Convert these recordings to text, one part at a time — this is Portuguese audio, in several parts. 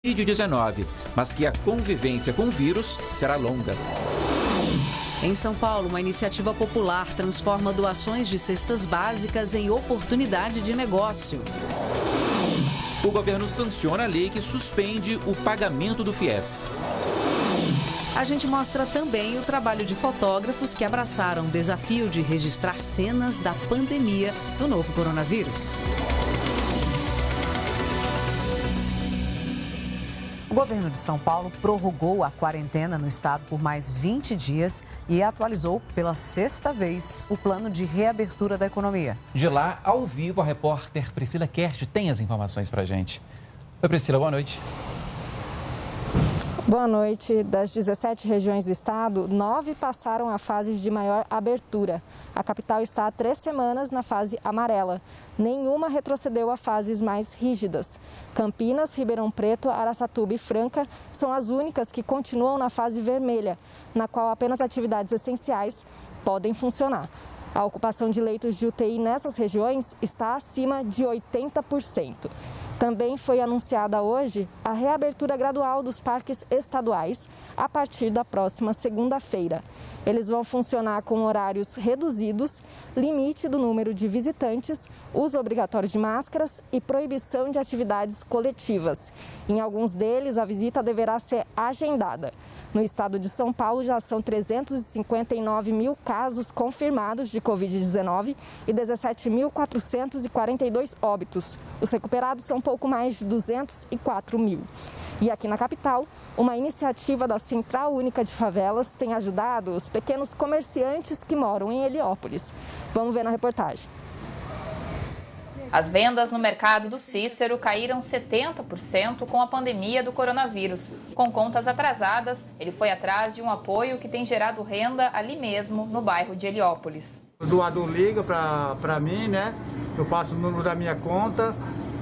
Covid-19, mas que a convivência com o vírus será longa. Em São Paulo, uma iniciativa popular transforma doações de cestas básicas em oportunidade de negócio. O governo sanciona a lei que suspende o pagamento do FIES. A gente mostra também o trabalho de fotógrafos que abraçaram o desafio de registrar cenas da pandemia do novo coronavírus. O governo de São Paulo prorrogou a quarentena no estado por mais 20 dias e atualizou pela sexta vez o plano de reabertura da economia. De lá, ao vivo, a repórter Priscila Kerst tem as informações pra gente. Oi, Priscila, boa noite. Boa noite. Das 17 regiões do estado, 9 passaram a fase de maior abertura. A capital está há 3 semanas na fase amarela. Nenhuma retrocedeu a fases mais rígidas. Campinas, Ribeirão Preto, Araçatuba e Franca são as únicas que continuam na fase vermelha, na qual apenas atividades essenciais podem funcionar. A ocupação de leitos de UTI nessas regiões está acima de 80%. Também foi anunciada hoje a reabertura gradual dos parques estaduais a partir da próxima segunda-feira. Eles vão funcionar com horários reduzidos, limite do número de visitantes, uso obrigatório de máscaras e proibição de atividades coletivas. Em alguns deles, a visita deverá ser agendada. No estado de São Paulo, já são 359 mil casos confirmados de Covid-19 e 17.442 óbitos. Os recuperados são pouco mais de 204 mil. E aqui na capital, uma iniciativa da Central Única de Favelas tem ajudado os pequenos comerciantes que moram em Heliópolis. Vamos ver na reportagem. As vendas no mercado do Cícero caíram 70% com a pandemia do coronavírus. Com contas atrasadas, ele foi atrás de um apoio que tem gerado renda ali mesmo, no bairro de Heliópolis. O doador liga para mim, né? Eu passo o número da minha conta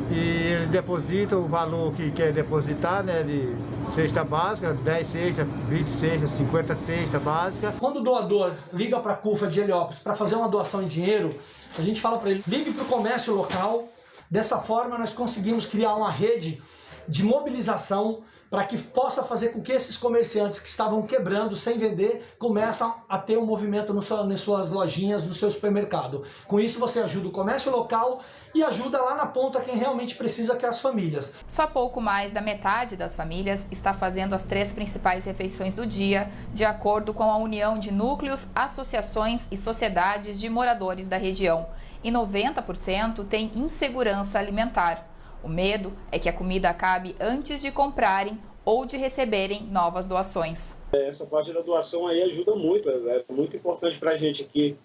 e ele deposita o valor que quer depositar, né? De cesta básica, 10 cestas, 20 cestas, 50 cestas básicas. Quando o doador liga para a CUFA de Heliópolis para fazer uma doação em dinheiro, a gente fala para ele, ligue para o comércio local. Dessa forma, nós conseguimos criar uma rede de mobilização para que possa fazer com que esses comerciantes que estavam quebrando, sem vender, começam a ter um movimento nas suas lojinhas, no seu supermercado. Com isso, você ajuda o comércio local e ajuda lá na ponta quem realmente precisa, que é as famílias. Só pouco mais da metade das famílias está fazendo as 3 principais refeições do dia, de acordo com a União de Núcleos, Associações e Sociedades de Moradores da região. E 90% tem insegurança alimentar. O medo é que a comida acabe antes de comprarem ou de receberem novas doações. Essa parte da doação aí ajuda muito, é muito importante para a gente aqui,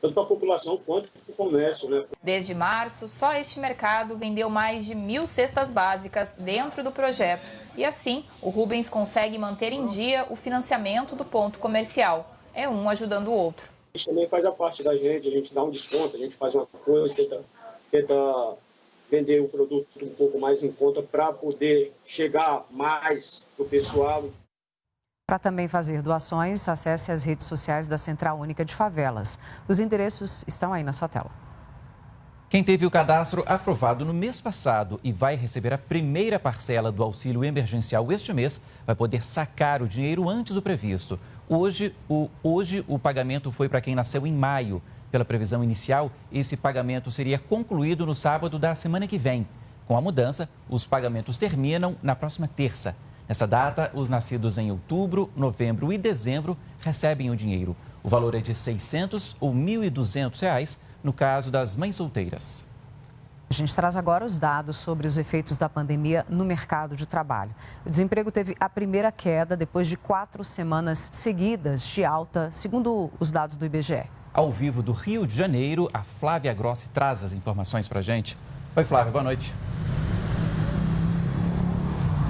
tanto para a população quanto para o comércio, né? Desde março, só este mercado vendeu mais de 1.000 cestas básicas dentro do projeto. E assim, o Rubens consegue manter em dia o financiamento do ponto comercial. É um ajudando o outro. A gente também faz a parte da gente, a gente dá um desconto, a gente faz uma coisa, tenta vender o produto um pouco mais em conta para poder chegar mais para o pessoal. Para também fazer doações, acesse as redes sociais da Central Única de Favelas. Os endereços estão aí na sua tela. Quem teve o cadastro aprovado no mês passado e vai receber a primeira parcela do auxílio emergencial este mês, vai poder sacar o dinheiro antes do previsto. Hoje o pagamento foi para quem nasceu em maio. Pela previsão inicial, esse pagamento seria concluído no sábado da semana que vem. Com a mudança, os pagamentos terminam na próxima terça. Nessa data, os nascidos em outubro, novembro e dezembro recebem o dinheiro. O valor é de R$ 600 ou R$ 1.200 no caso das mães solteiras. A gente traz agora os dados sobre os efeitos da pandemia no mercado de trabalho. O desemprego teve a primeira queda depois de 4 semanas seguidas de alta, segundo os dados do IBGE. Ao vivo do Rio de Janeiro, a Flávia Grossi traz as informações para a gente. Oi, Flávia, boa noite.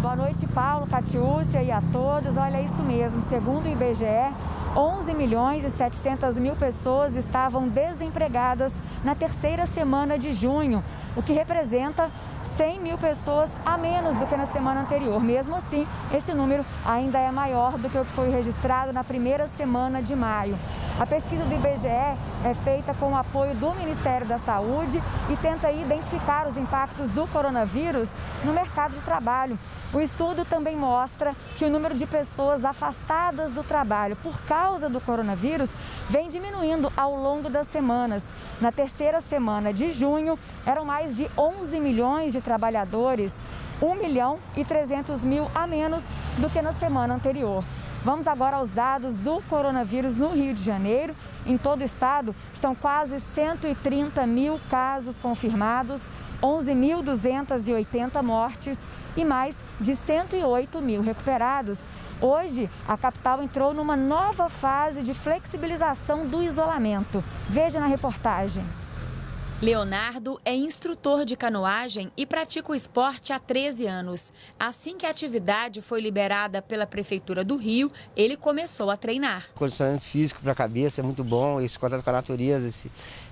Boa noite, Paulo, Catiúcia e a todos. Olha, isso mesmo, segundo o IBGE, 11 milhões e 700 mil pessoas estavam desempregadas na terceira semana de junho, o que representa 100 mil pessoas a menos do que na semana anterior. Mesmo assim, esse número ainda é maior do que o que foi registrado na primeira semana de maio. A pesquisa do IBGE é feita com o apoio do Ministério da Saúde e tenta identificar os impactos do coronavírus no mercado de trabalho. O estudo também mostra que o número de pessoas afastadas do trabalho por causa do coronavírus vem diminuindo ao longo das semanas. Na terceira semana de junho, eram mais de 11 milhões de trabalhadores, 1.300.000 a menos do que na semana anterior. Vamos agora aos dados do coronavírus no Rio de Janeiro. Em todo o estado, são quase 130 mil casos confirmados, 11.280 mortes e mais de 108 mil recuperados. Hoje, a capital entrou numa nova fase de flexibilização do isolamento. Veja na reportagem. Leonardo é instrutor de canoagem e pratica o esporte há 13 anos. Assim que a atividade foi liberada pela Prefeitura do Rio, ele começou a treinar. O condicionamento físico para a cabeça é muito bom, esse contato com a natureza,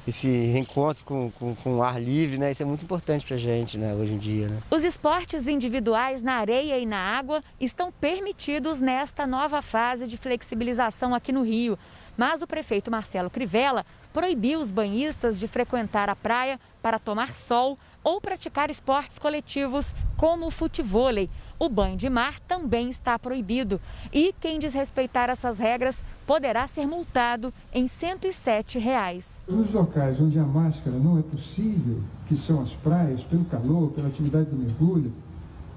esse reencontro com o ar livre, né? Isso é muito importante para a gente, né, hoje em dia. Né? Os esportes individuais na areia e na água estão permitidos nesta nova fase de flexibilização aqui no Rio. Mas o prefeito Marcelo Crivella proibiu os banhistas de frequentar a praia para tomar sol ou praticar esportes coletivos como o futevôlei. O banho de mar também está proibido e quem desrespeitar essas regras poderá ser multado em R$ 107. Nos locais onde a máscara não é possível, que são as praias, pelo calor, pela atividade do mergulho,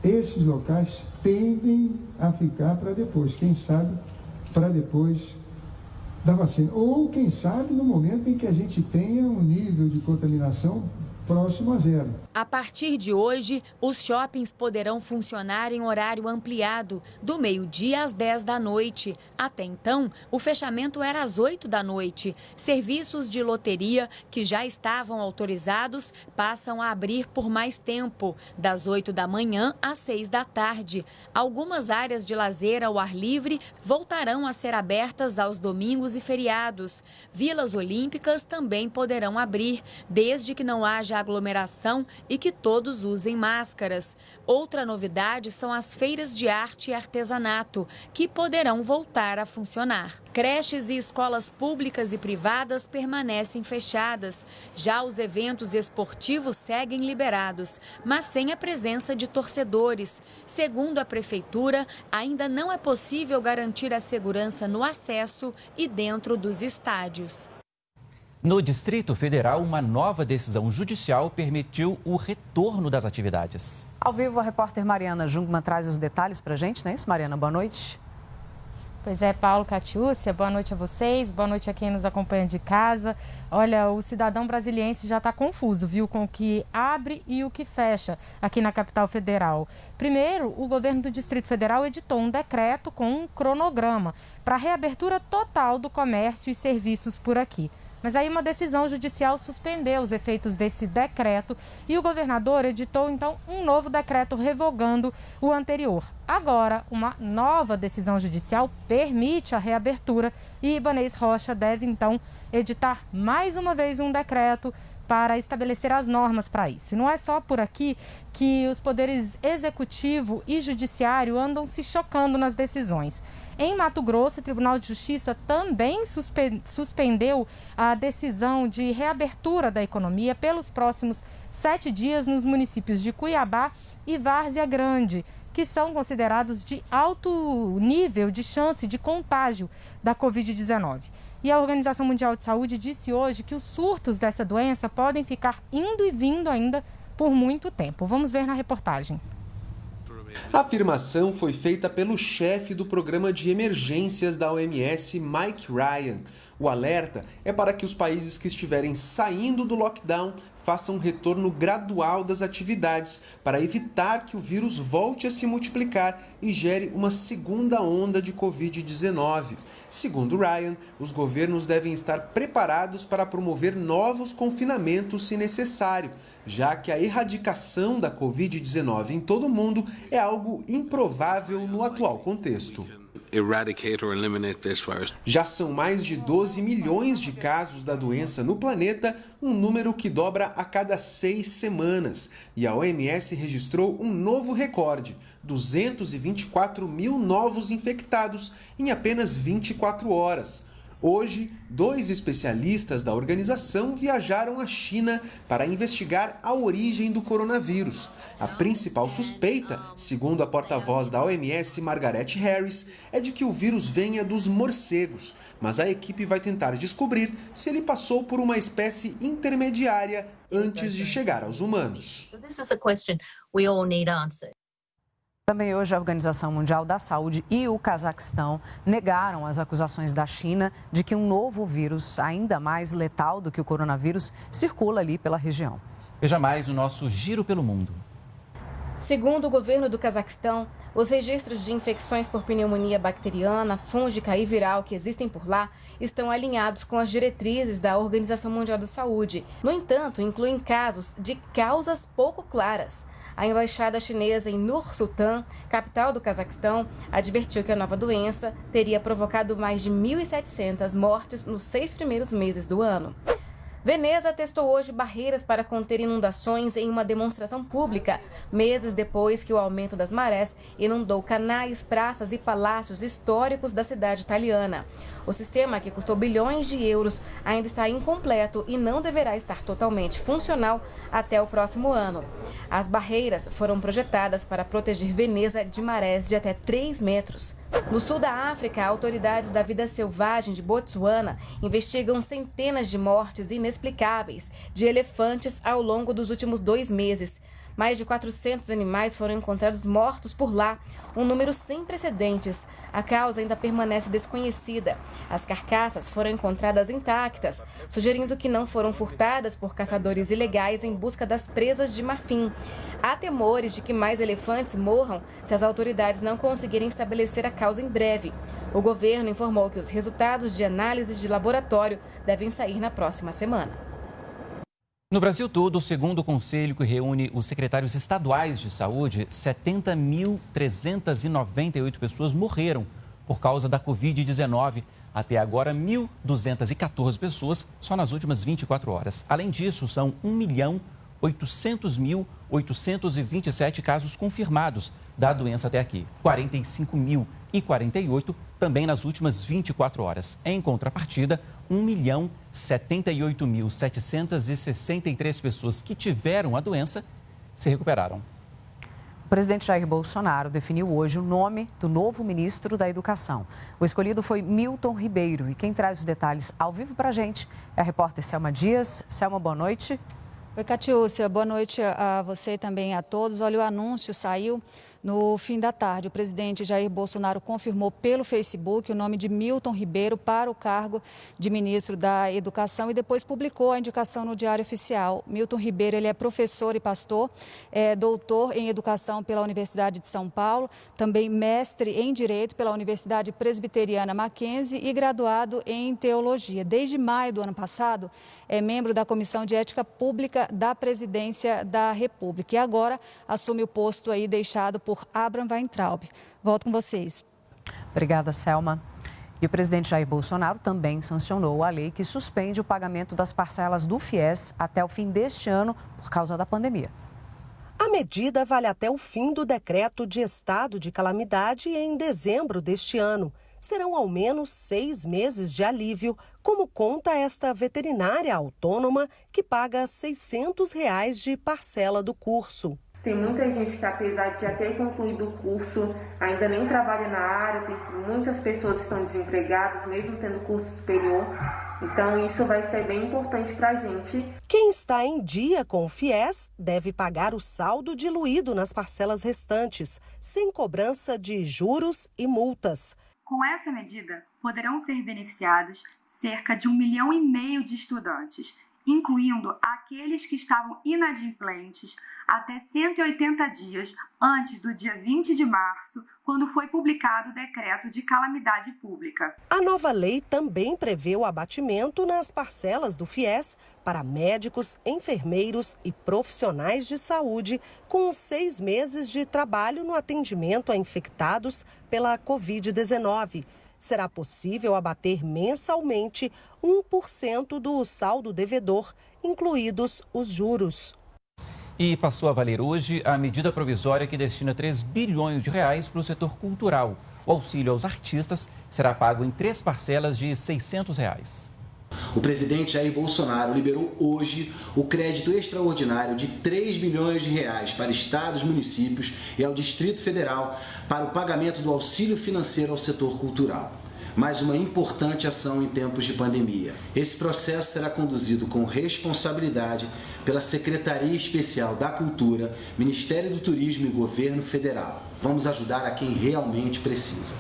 esses locais tendem a ficar para depois, quem sabe, para depois da vacina. Ou, quem sabe, no momento em que a gente tenha um nível de contaminação próximo a zero. A partir de hoje, os shoppings poderão funcionar em horário ampliado, do meio-dia às 10 da noite. Até então, o fechamento era às 8 da noite. Serviços de loteria que já estavam autorizados passam a abrir por mais tempo, das 8 da manhã às 6 da tarde. Algumas áreas de lazer ao ar livre voltarão a ser abertas aos domingos e feriados. Vilas olímpicas também poderão abrir, desde que não haja aglomeração e que todos usem máscaras. Outra novidade são as feiras de arte e artesanato, que poderão voltar a funcionar. Creches e escolas públicas e privadas permanecem fechadas. Já os eventos esportivos seguem liberados, mas sem a presença de torcedores. Segundo a Prefeitura, ainda não é possível garantir a segurança no acesso e dentro dos estádios. No Distrito Federal, uma nova decisão judicial permitiu o retorno das atividades. Ao vivo, a repórter Mariana Jungmann traz os detalhes para a gente, não é isso, Mariana? Boa noite. Pois é, Paulo, Catiúcia, boa noite a vocês, boa noite a quem nos acompanha de casa. Olha, o cidadão brasiliense já está confuso, viu, com o que abre e o que fecha aqui na capital federal. Primeiro, o governo do Distrito Federal editou um decreto com um cronograma para a reabertura total do comércio e serviços por aqui. Mas aí uma decisão judicial suspendeu os efeitos desse decreto e o governador editou, então, um novo decreto revogando o anterior. Agora, uma nova decisão judicial permite a reabertura e Ibanez Rocha deve, então, editar mais uma vez um decreto para estabelecer as normas para isso. E não é só por aqui que os poderes executivo e judiciário andam se chocando nas decisões. Em Mato Grosso, o Tribunal de Justiça também suspendeu a decisão de reabertura da economia pelos próximos 7 dias nos municípios de Cuiabá e Várzea Grande, que são considerados de alto nível de chance de contágio da Covid-19. E a Organização Mundial de Saúde disse hoje que os surtos dessa doença podem ficar indo e vindo ainda por muito tempo. Vamos ver na reportagem. A afirmação foi feita pelo chefe do programa de emergências da OMS, Mike Ryan. O alerta é para que os países que estiverem saindo do lockdown façam um retorno gradual das atividades para evitar que o vírus volte a se multiplicar e gere uma segunda onda de Covid-19. Segundo Ryan, os governos devem estar preparados para promover novos confinamentos se necessário, já que a erradicação da Covid-19 em todo o mundo é algo improvável no atual contexto. Já são mais de 12 milhões de casos da doença no planeta, um número que dobra a cada 6 semanas. E a OMS registrou um novo recorde, 224 mil novos infectados em apenas 24 horas. Hoje, 2 especialistas da organização viajaram à China para investigar a origem do coronavírus. A principal suspeita, segundo a porta-voz da OMS, Margaret Harris, é de que o vírus venha dos morcegos, mas a equipe vai tentar descobrir se ele passou por uma espécie intermediária antes de chegar aos humanos. Também hoje a Organização Mundial da Saúde e o Cazaquistão negaram as acusações da China de que um novo vírus, ainda mais letal do que o coronavírus, circula ali pela região. Veja mais o nosso Giro pelo Mundo. Segundo o governo do Cazaquistão, os registros de infecções por pneumonia bacteriana, fúngica e viral que existem por lá estão alinhados com as diretrizes da Organização Mundial da Saúde. No entanto, incluem casos de causas pouco claras. A embaixada chinesa em Nur-Sultan, capital do Cazaquistão, advertiu que a nova doença teria provocado mais de 1.700 mortes nos 6 primeiros meses do ano. Veneza testou hoje barreiras para conter inundações em uma demonstração pública, meses depois que o aumento das marés inundou canais, praças e palácios históricos da cidade italiana. O sistema, que custou bilhões de euros, ainda está incompleto e não deverá estar totalmente funcional até o próximo ano. As barreiras foram projetadas para proteger Veneza de marés de até 3 metros. No sul da África, autoridades da vida selvagem de Botsuana investigam centenas de mortes inexplicáveis de elefantes ao longo dos últimos 2 meses. Mais de 400 animais foram encontrados mortos por lá, um número sem precedentes. A causa ainda permanece desconhecida. As carcaças foram encontradas intactas, sugerindo que não foram furtadas por caçadores ilegais em busca das presas de marfim. Há temores de que mais elefantes morram se as autoridades não conseguirem estabelecer a causa em breve. O governo informou que os resultados de análises de laboratório devem sair na próxima semana. No Brasil todo, segundo o conselho que reúne os secretários estaduais de saúde, 70.398 pessoas morreram por causa da Covid-19. Até agora, 1.214 pessoas só nas últimas 24 horas. Além disso, são 1.800.827 casos confirmados da doença até aqui. 45.048 também nas últimas 24 horas. Em contrapartida, 1.078.763 pessoas que tiveram a doença se recuperaram. O presidente Jair Bolsonaro definiu hoje o nome do novo ministro da Educação. O escolhido foi Milton Ribeiro. E quem traz os detalhes ao vivo para a gente é a repórter Selma Dias. Selma, boa noite. Oi, Catiúcia, boa noite a você e também a todos. Olha, o anúncio saiu no fim da tarde. O presidente Jair Bolsonaro confirmou pelo Facebook o nome de Milton Ribeiro para o cargo de ministro da Educação e depois publicou a indicação no Diário Oficial. Milton Ribeiro, ele é professor e pastor, é doutor em Educação pela Universidade de São Paulo, também mestre em Direito pela Universidade Presbiteriana Mackenzie e graduado em Teologia. Desde maio do ano passado, é membro da Comissão de Ética Pública da Presidência da República e agora assume o posto aí deixado por Abraham Weintraub. Volto com vocês. Obrigada, Selma. E o presidente Jair Bolsonaro também sancionou a lei que suspende o pagamento das parcelas do FIES até o fim deste ano por causa da pandemia. A medida vale até o fim do decreto de estado de calamidade em dezembro deste ano. Serão ao menos 6 meses de alívio, como conta esta veterinária autônoma que paga R$ 600 de parcela do curso. Tem muita gente que, apesar de já ter concluído o curso, ainda nem trabalha na área, muitas pessoas estão desempregadas, mesmo tendo curso superior. Então, isso vai ser bem importante para a gente. Quem está em dia com o FIES deve pagar o saldo diluído nas parcelas restantes, sem cobrança de juros e multas. Com essa medida, poderão ser beneficiados cerca de 1,5 milhão de estudantes, incluindo aqueles que estavam inadimplentes até 180 dias antes do dia 20 de março, quando foi publicado o decreto de calamidade pública. A nova lei também prevê o abatimento nas parcelas do FIES para médicos, enfermeiros e profissionais de saúde com 6 meses de trabalho no atendimento a infectados pela Covid-19. Será possível abater mensalmente 1% do saldo devedor, incluídos os juros. E passou a valer hoje a medida provisória que destina 3 bilhões de reais para o setor cultural. O auxílio aos artistas será pago em 3 parcelas de R$ 600. O presidente Jair Bolsonaro liberou hoje o crédito extraordinário de 3 bilhões de reais para estados, municípios e ao Distrito Federal para o pagamento do auxílio financeiro ao setor cultural. Mais uma importante ação em tempos de pandemia. Esse processo será conduzido com responsabilidade pela Secretaria Especial da Cultura, Ministério do Turismo e Governo Federal. Vamos ajudar a quem realmente precisa.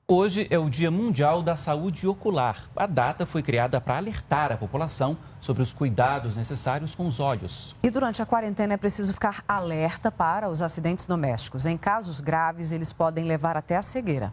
Hoje é o Dia Mundial da Saúde Ocular. A data foi criada para alertar a população sobre os cuidados necessários com os olhos. E durante a quarentena é preciso ficar alerta para os acidentes domésticos. Em casos graves, eles podem levar até a cegueira.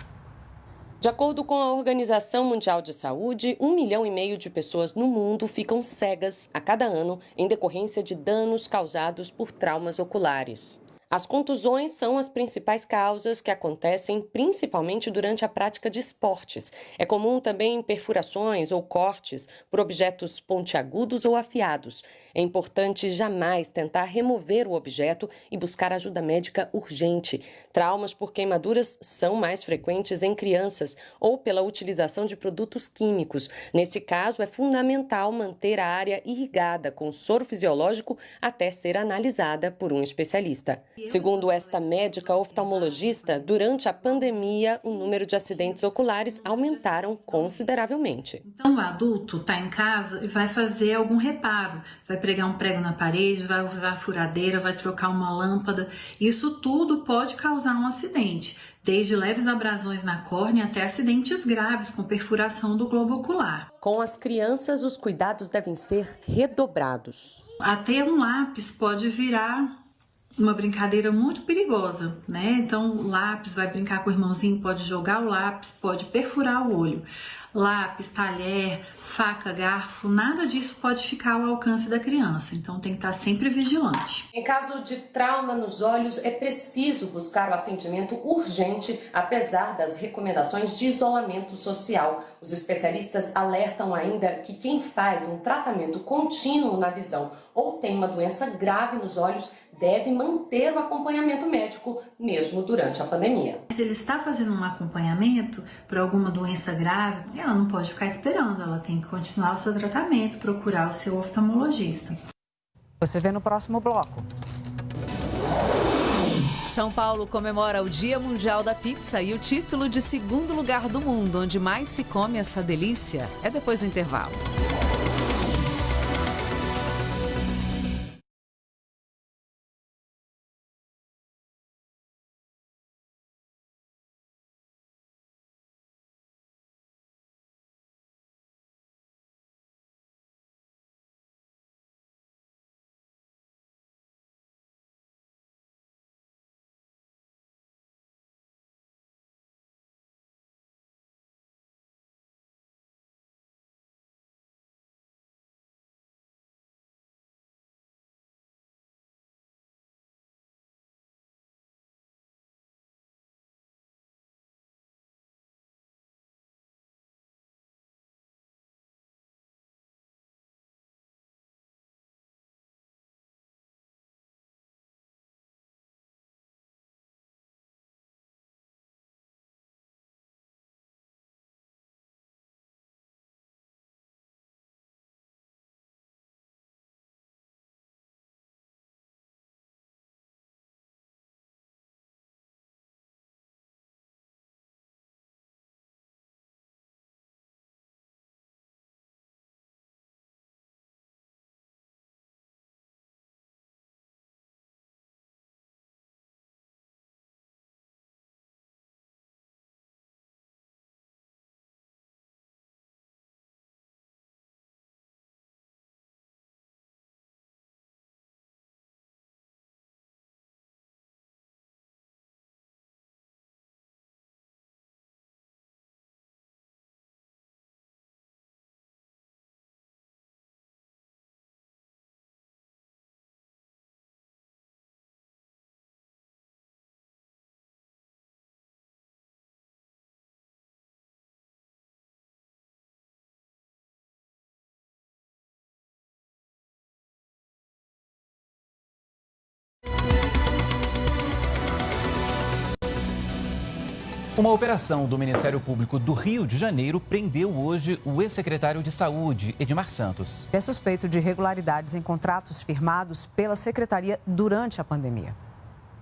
De acordo com a Organização Mundial de Saúde, 1,5 milhão de pessoas no mundo ficam cegas a cada ano em decorrência de danos causados por traumas oculares. As contusões são as principais causas que acontecem principalmente durante a prática de esportes. É comum também perfurações ou cortes por objetos pontiagudos ou afiados. É importante jamais tentar remover o objeto e buscar ajuda médica urgente. Traumas por queimaduras são mais frequentes em crianças ou pela utilização de produtos químicos. Nesse caso, é fundamental manter a área irrigada com soro fisiológico até ser analisada por um especialista. Segundo esta médica oftalmologista, durante a pandemia, o número de acidentes oculares aumentaram consideravelmente. Então, o adulto está em casa e vai fazer algum reparo, vai pregar um prego na parede, vai usar a furadeira, vai trocar uma lâmpada. Isso tudo pode causar um acidente, desde leves abrasões na córnea até acidentes graves com perfuração do globo ocular. Com as crianças, os cuidados devem ser redobrados. Até um lápis pode virar uma brincadeira muito perigosa, né? Então, o lápis vai brincar com o irmãozinho, pode jogar o lápis, pode perfurar o olho. Lápis, talher, faca, garfo, nada disso pode ficar ao alcance da criança, então tem que estar sempre vigilante. Em caso de trauma nos olhos, é preciso buscar o atendimento urgente, apesar das recomendações de isolamento social. Os especialistas alertam ainda que quem faz um tratamento contínuo na visão ou tem uma doença grave nos olhos deve manter o acompanhamento médico, mesmo durante a pandemia. Se ele está fazendo um acompanhamento por alguma doença grave, ela não pode ficar esperando, ela tem que continuar o seu tratamento, procurar o seu oftalmologista. Você vê no próximo bloco. São Paulo comemora o Dia Mundial da Pizza e o título de segundo lugar do mundo, onde mais se come essa delícia, é depois do intervalo. Uma operação do Ministério Público do Rio de Janeiro prendeu hoje o ex-secretário de Saúde, Edmar Santos. É suspeito de irregularidades em contratos firmados pela Secretaria durante a pandemia.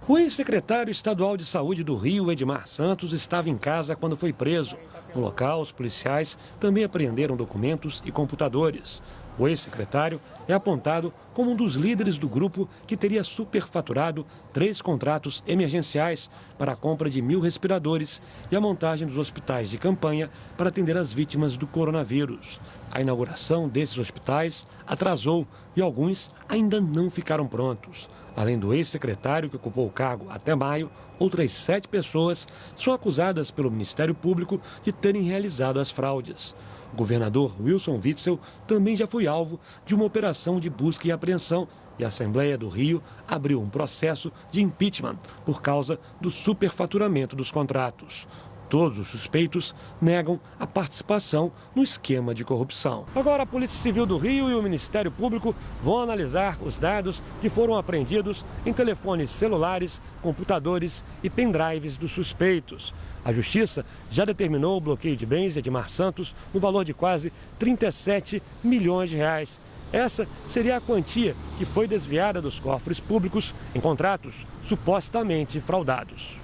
O ex-secretário estadual de Saúde do Rio, Edmar Santos, estava em casa quando foi preso. No local, os policiais também apreenderam documentos e computadores. O ex-secretário é apontado como um dos líderes do grupo que teria superfaturado 3 contratos emergenciais para a compra de 1.000 respiradores e a montagem dos hospitais de campanha para atender as vítimas do coronavírus. A inauguração desses hospitais atrasou e alguns ainda não ficaram prontos. Além do ex-secretário, que ocupou o cargo até maio, outras 7 pessoas são acusadas pelo Ministério Público de terem realizado as fraudes. O governador Wilson Witzel também já foi alvo de uma operação de busca e apreensão e a Assembleia do Rio abriu um processo de impeachment por causa do superfaturamento dos contratos. Todos os suspeitos negam a participação no esquema de corrupção. Agora, a Polícia Civil do Rio e o Ministério Público vão analisar os dados que foram apreendidos em telefones celulares, computadores e pendrives dos suspeitos. A Justiça já determinou o bloqueio de bens de Edmar Santos no valor de quase 37 milhões de reais. Essa seria a quantia que foi desviada dos cofres públicos em contratos supostamente fraudados.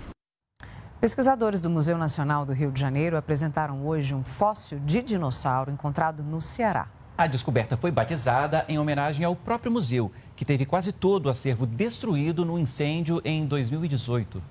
Pesquisadores do Museu Nacional do Rio de Janeiro apresentaram hoje um fóssil de dinossauro encontrado no Ceará. A descoberta foi batizada em homenagem ao próprio museu, que teve quase todo o acervo destruído no incêndio em 2018.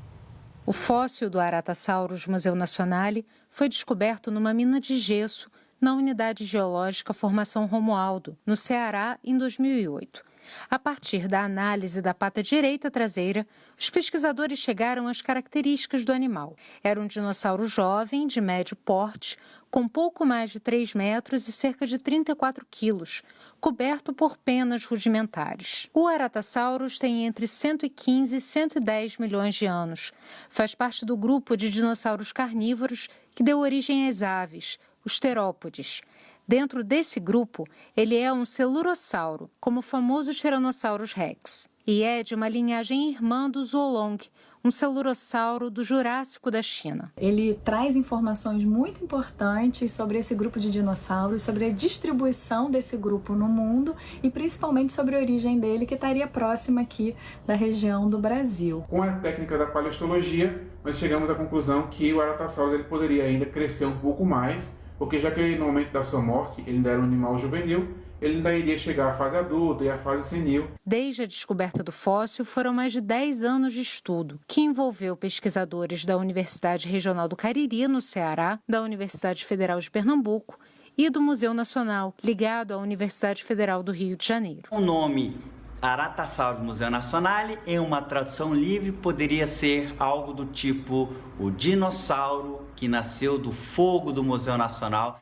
O fóssil do Aratasaurus Museu Nacionale foi descoberto numa mina de gesso na unidade geológica Formação Romualdo, no Ceará, em 2008. A partir da análise da pata direita traseira, os pesquisadores chegaram às características do animal. Era um dinossauro jovem, de médio porte, com pouco mais de 3 metros e cerca de 34 quilos, coberto por penas rudimentares. O Aratasaurus tem entre 115 e 110 milhões de anos. Faz parte do grupo de dinossauros carnívoros que deu origem às aves, os terópodes. Dentro desse grupo, ele é um celurossauro, como o famoso Tyrannosaurus rex. E é de uma linhagem irmã do Zoolong, um celurossauro do Jurássico da China. Ele traz informações muito importantes sobre esse grupo de dinossauros, sobre a distribuição desse grupo no mundo e principalmente sobre a origem dele, que estaria próxima aqui da região do Brasil. Com a técnica da paleontologia, nós chegamos à conclusão que o Aratasaurus ele poderia ainda crescer um pouco mais, porque já que no momento da sua morte ele ainda era um animal juvenil, ele ainda iria chegar à fase adulta e à fase senil. Desde a descoberta do fóssil, foram mais de 10 anos de estudo, que envolveu pesquisadores da Universidade Regional do Cariri, no Ceará, da Universidade Federal de Pernambuco e do Museu Nacional, ligado à Universidade Federal do Rio de Janeiro. O nome Aratasaurus Museu Nacionale, em uma tradução livre, poderia ser algo do tipo o dinossauro que nasceu do fogo do Museu Nacional.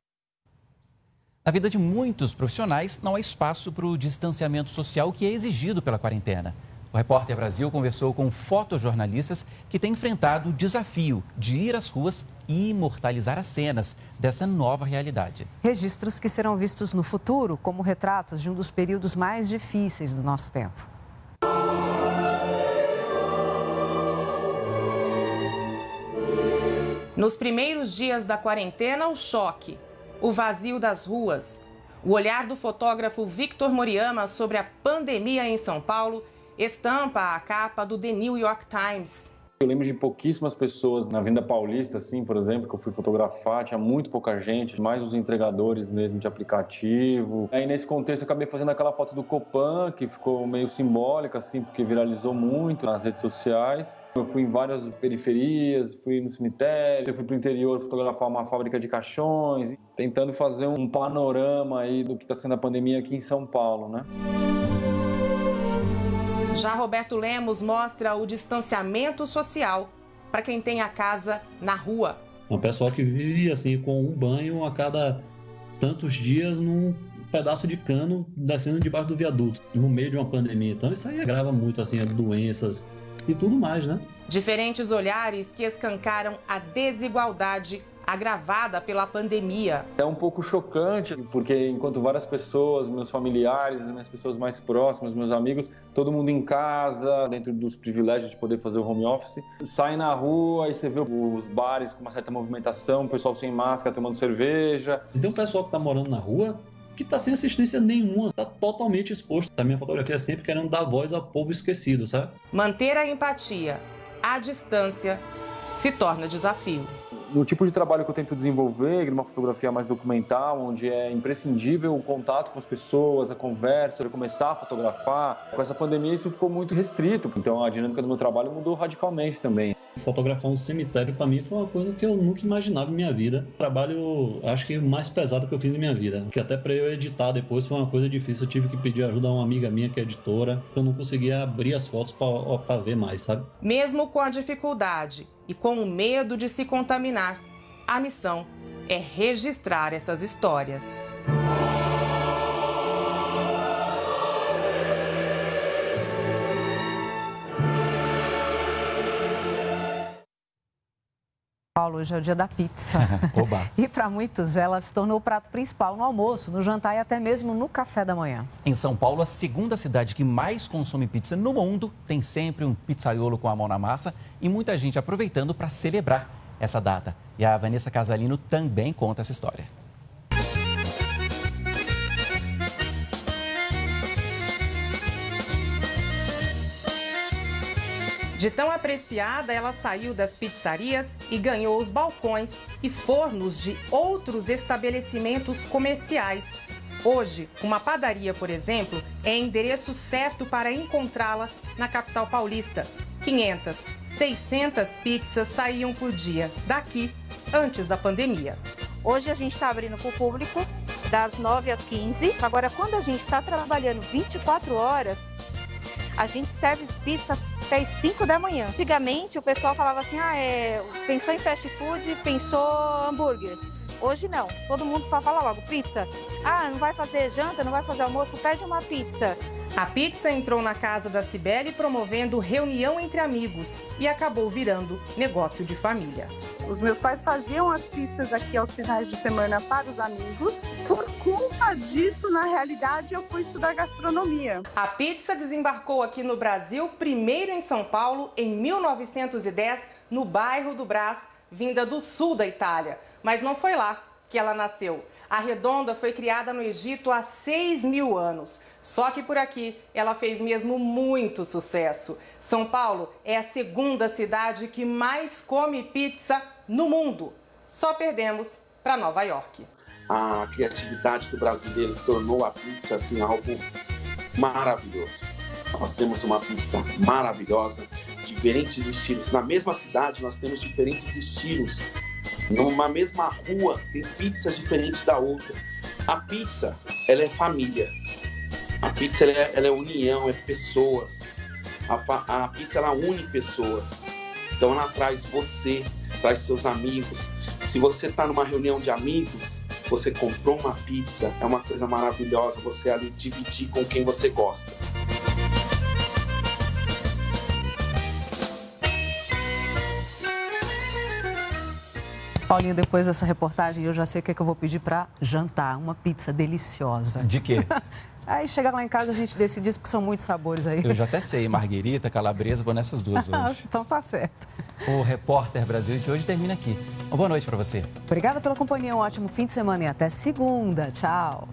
Na vida de muitos profissionais, não há espaço para o distanciamento social que é exigido pela quarentena. O Repórter Brasil conversou com fotojornalistas que têm enfrentado o desafio de ir às ruas e imortalizar as cenas dessa nova realidade. Registros que serão vistos no futuro como retratos de um dos períodos mais difíceis do nosso tempo. Nos primeiros dias da quarentena, o choque, o vazio das ruas, o olhar do fotógrafo Victor Moriyama sobre a pandemia em São Paulo estampa a capa do The New York Times. Eu lembro de pouquíssimas pessoas na Avenida Paulista, assim, por exemplo, que eu fui fotografar, tinha muito pouca gente, mais os entregadores mesmo de aplicativo. Aí nesse contexto eu acabei fazendo aquela foto do Copan, que ficou meio simbólica, assim, porque viralizou muito nas redes sociais. Eu fui em várias periferias, fui no cemitério, eu fui pro interior fotografar uma fábrica de caixões, tentando fazer um panorama aí do que está sendo a pandemia aqui em São Paulo, né? Já Roberto Lemos mostra o distanciamento social para quem tem a casa na rua. Um pessoal que vive assim com um banho a cada tantos dias num pedaço de cano descendo debaixo do viaduto, no meio de uma pandemia. Então isso aí agrava muito assim as doenças e tudo mais, né? Diferentes olhares que escancaram a desigualdade agravada pela pandemia. É um pouco chocante, porque enquanto várias pessoas, meus familiares, minhas pessoas mais próximas, meus amigos, todo mundo em casa, dentro dos privilégios de poder fazer o home office, sai na rua e você vê os bares com uma certa movimentação, o pessoal sem máscara, tomando cerveja. Tem um pessoal que está morando na rua que está sem assistência nenhuma, está totalmente exposto. A minha fotografia é sempre querendo dar voz ao povo esquecido, sabe? Manter a empatia à distância se torna desafio. No tipo de trabalho que eu tento desenvolver, numa fotografia mais documental, onde é imprescindível o contato com as pessoas, a conversa, começar a fotografar, com essa pandemia isso ficou muito restrito, então a dinâmica do meu trabalho mudou radicalmente também. Fotografar um cemitério para mim foi uma coisa que eu nunca imaginava em minha vida. Trabalho, acho que o mais pesado que eu fiz em minha vida, que até para eu editar depois foi uma coisa difícil, eu tive que pedir ajuda a uma amiga minha que é editora, eu não conseguia abrir as fotos para ver mais, sabe? Mesmo com a dificuldade e com o medo de se contaminar, a missão é registrar essas histórias. Paulo, hoje é o dia da pizza. Oba. E para muitos, ela se tornou o prato principal no almoço, no jantar e até mesmo no café da manhã. Em São Paulo, a segunda cidade que mais consome pizza no mundo, tem sempre um pizzaiolo com a mão na massa e muita gente aproveitando para celebrar essa data. E a Vanessa Casalino também conta essa história. De tão apreciada, ela saiu das pizzarias e ganhou os balcões e fornos de outros estabelecimentos comerciais. Hoje, uma padaria, por exemplo, é endereço certo para encontrá-la na capital paulista. 500, 600 pizzas saíam por dia daqui, antes da pandemia. Hoje a gente está abrindo para o público das 9 às 15. Agora, quando a gente está trabalhando 24 horas, a gente serve pizza até as 5 da manhã. Antigamente, o pessoal falava assim, pensou em fast food, pensou hambúrguer. Hoje não, todo mundo só fala logo, pizza. Não vai fazer janta, não vai fazer almoço, pede uma pizza. A pizza entrou na casa da Cibele promovendo reunião entre amigos e acabou virando negócio de família. Os meus pais faziam as pizzas aqui aos finais de semana para os amigos. Por conta disso, na realidade, eu fui estudar gastronomia. A pizza desembarcou aqui no Brasil, primeiro em São Paulo, em 1910, no bairro do Brás, vinda do sul da Itália. Mas não foi lá que ela nasceu. A redonda foi criada no Egito há 6.000 anos. Só que por aqui ela fez mesmo muito sucesso. São Paulo é a segunda cidade que mais come pizza no mundo. Só perdemos para Nova York. A criatividade do brasileiro tornou a pizza assim algo maravilhoso. Nós temos uma pizza maravilhosa, diferentes estilos. Na mesma cidade nós temos diferentes estilos. Numa mesma rua tem pizzas diferentes da outra. A pizza, ela é família. A pizza, ela é união, é pessoas. A pizza, ela une pessoas. Então ela traz você, traz seus amigos. Se você está numa reunião de amigos, você comprou uma pizza, é uma coisa maravilhosa você ali dividir com quem você gosta. Paulinho, depois dessa reportagem, eu já sei o que é que eu vou pedir para jantar. Uma pizza deliciosa. De quê? Aí chegar lá em casa a gente decide isso, porque são muitos sabores aí. Eu já até sei, marguerita, calabresa, vou nessas duas hoje. Então tá certo. O Repórter Brasil de hoje termina aqui. Uma boa noite para você. Obrigada pela companhia, um ótimo fim de semana e até segunda. Tchau.